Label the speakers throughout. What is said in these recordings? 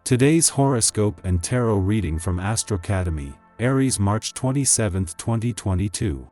Speaker 1: Today's horoscope and tarot reading from Astrocademy, Aries, March 27, 2022.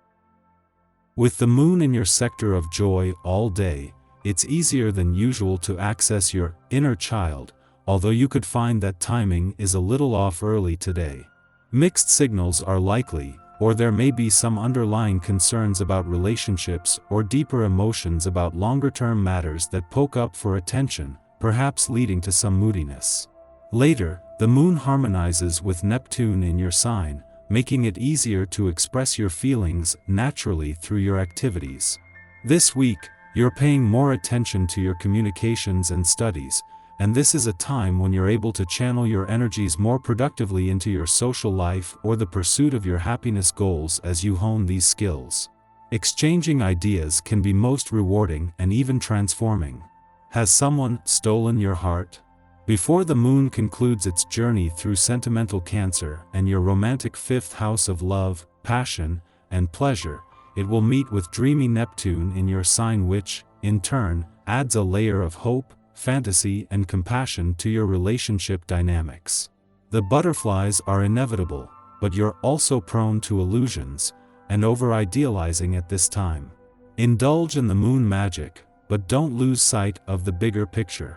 Speaker 1: With the moon in your sector of joy all day, it's easier than usual to access your inner child, although you could find that timing is a little off early today. Mixed signals are likely, or there may be some underlying concerns about relationships or deeper emotions about longer-term matters that poke up for attention, perhaps leading to some moodiness. Later, the moon harmonizes with Neptune in your sign, making it easier to express your feelings naturally through your activities. This week, you're paying more attention to your communications and studies, and this is a time when you're able to channel your energies more productively into your social life or the pursuit of your happiness goals as you hone these skills. Exchanging ideas can be most rewarding and even transforming. Has someone stolen your heart? Before the moon concludes its journey through sentimental Cancer and your romantic fifth house of love, passion, and pleasure, it will meet with dreamy Neptune in your sign, which, in turn, adds a layer of hope, fantasy, and compassion to your relationship dynamics. The butterflies are inevitable, but you're also prone to illusions and over-idealizing at this time. Indulge in the moon magic, but don't lose sight of the bigger picture.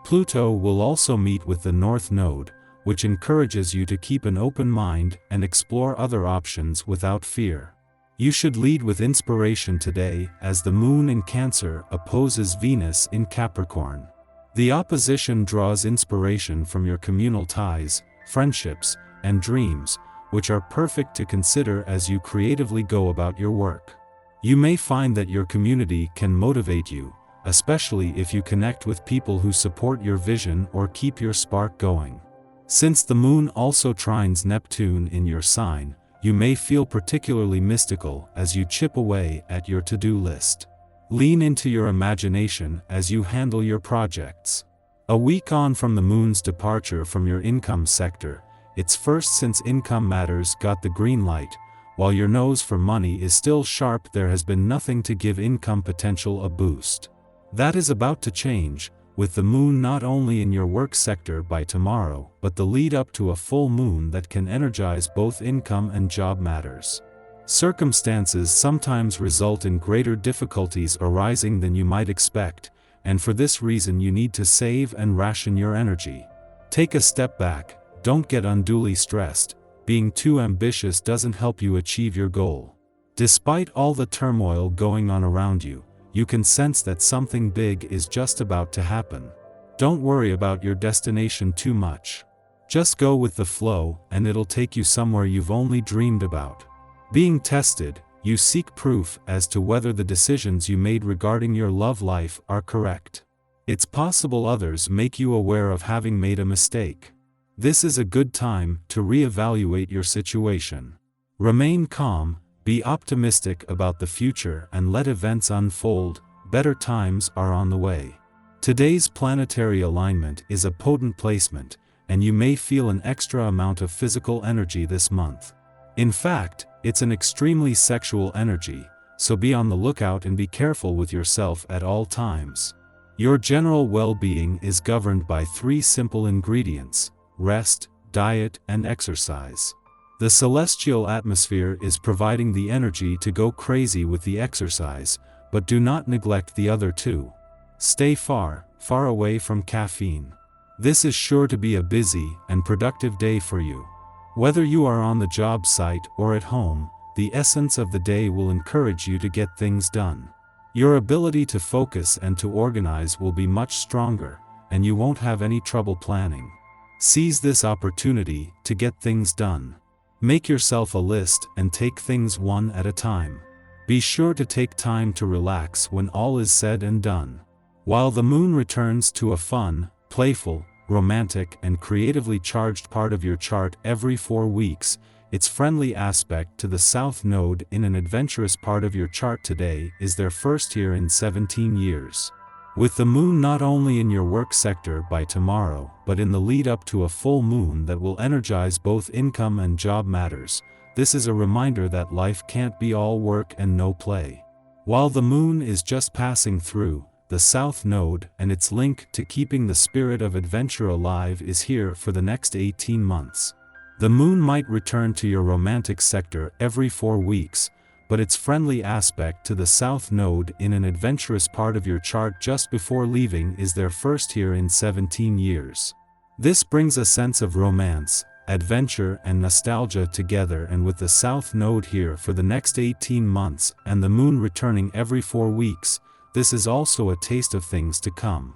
Speaker 1: Pluto will also meet with the North Node, which encourages you to keep an open mind and explore other options without fear. You should lead with inspiration today as the moon in Cancer opposes Venus in Capricorn. The opposition draws inspiration from your communal ties, friendships, and dreams, which are perfect to consider as you creatively go about your work. You may find that your community can motivate you, especially if you connect with people who support your vision or keep your spark going. Since the moon also trines Neptune in your sign, you may feel particularly mystical as you chip away at your to-do list. Lean into your imagination as you handle your projects. A week on from the moon's departure from your income sector, it's first since income matters got the green light. While your nose for money is still sharp, there has been nothing to give income potential a boost. That is about to change, with the moon not only in your work sector by tomorrow, but the lead up to a full moon that can energize both income and job matters. Circumstances sometimes result in greater difficulties arising than you might expect, and for this reason you need to save and ration your energy. Take a step back, don't get unduly stressed. Being too ambitious doesn't help you achieve your goal. Despite all the turmoil going on around you, you can sense that something big is just about to happen. Don't worry about your destination too much. Just go with the flow, and it'll take you somewhere you've only dreamed about. Being tested, you seek proof as to whether the decisions you made regarding your love life are correct. It's possible others make you aware of having made a mistake. This is a good time to reevaluate your situation. Remain calm, be optimistic about the future, and let events unfold. Better times are on the way. Today's planetary alignment is a potent placement, and you may feel an extra amount of physical energy this month. In fact, it's an extremely sexual energy, so be on the lookout and be careful with yourself at all times. Your general well-being is governed by three simple ingredients: rest, diet, and exercise. The celestial atmosphere is providing the energy to go crazy with the exercise, but do not neglect the other two. Stay far, far away from caffeine. This is sure to be a busy and productive day for you. Whether you are on the job site or at home, the essence of the day will encourage you to get things done. Your ability to focus and to organize will be much stronger, and you won't have any trouble planning. Seize this opportunity to get things done. Make yourself a list and take things one at a time. Be sure to take time to relax when all is said and done. While the moon returns to a fun, playful, romantic, and creatively charged part of your chart every 4 weeks, its friendly aspect to the South Node in an adventurous part of your chart today is their first here in 17 years. With the moon not only in your work sector by tomorrow, but in the lead up to a full moon that will energize both income and job matters, this is a reminder that life can't be all work and no play. While the moon is just passing through, the South Node, and its link to keeping the spirit of adventure alive is here for the next 18 months. The Moon might return to your romantic sector every 4 weeks, but its friendly aspect to the South Node in an adventurous part of your chart just before leaving is their first here in 17 years. This brings a sense of romance, adventure and nostalgia together, and with the South Node here for the next 18 months and the Moon returning every 4 weeks, this is also a taste of things to come.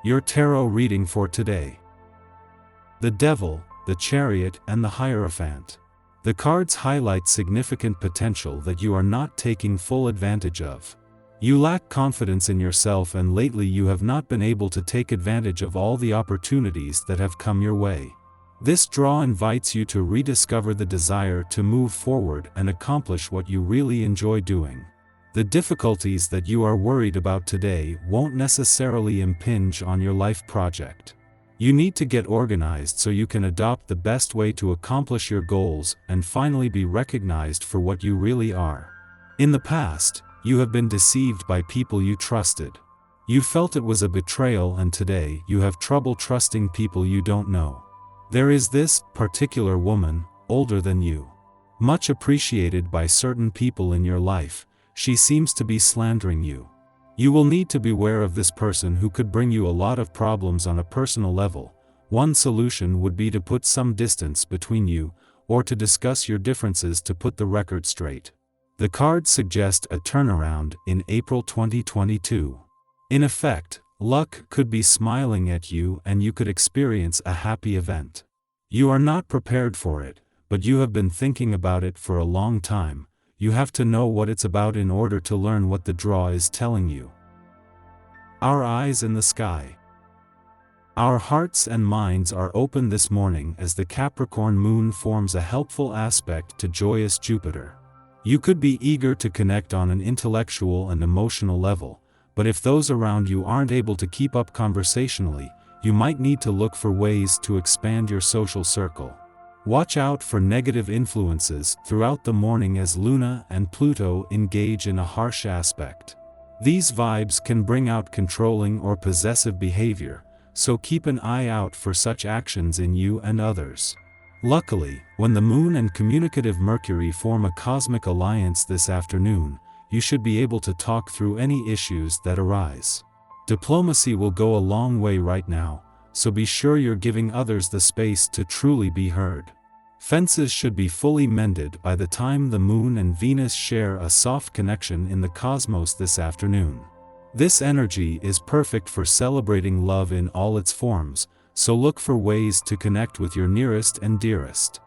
Speaker 1: Your tarot reading for today. The Devil, the Chariot and the Hierophant. The cards highlight significant potential that you are not taking full advantage of. You lack confidence in yourself, and lately you have not been able to take advantage of all the opportunities that have come your way. This draw invites you to rediscover the desire to move forward and accomplish what you really enjoy doing. The difficulties that you are worried about today won't necessarily impinge on your life project. You need to get organized so you can adopt the best way to accomplish your goals and finally be recognized for what you really are. In the past, you have been deceived by people you trusted. You felt it was a betrayal, and today you have trouble trusting people you don't know. There is this particular woman, older than you. Much appreciated by certain people in your life, she seems to be slandering you. You will need to beware of this person who could bring you a lot of problems on a personal level. One solution would be to put some distance between you, or to discuss your differences to put the record straight. The cards suggest a turnaround in April 2022. In effect, luck could be smiling at you and you could experience a happy event. You are not prepared for it, but you have been thinking about it for a long time. You have to know what it's about in order to learn what the draw is telling you. Our eyes in the sky. Our hearts and minds are open this morning as the Capricorn Moon forms a helpful aspect to joyous Jupiter. You could be eager to connect on an intellectual and emotional level, but if those around you aren't able to keep up conversationally, you might need to look for ways to expand your social circle. Watch out for negative influences throughout the morning as Luna and Pluto engage in a harsh aspect. These vibes can bring out controlling or possessive behavior, so keep an eye out for such actions in you and others. Luckily, when the Moon and communicative Mercury form a cosmic alliance this afternoon, you should be able to talk through any issues that arise. Diplomacy will go a long way right now, so be sure you're giving others the space to truly be heard. Fences should be fully mended by the time the Moon and Venus share a soft connection in the cosmos this afternoon. This energy is perfect for celebrating love in all its forms, so look for ways to connect with your nearest and dearest.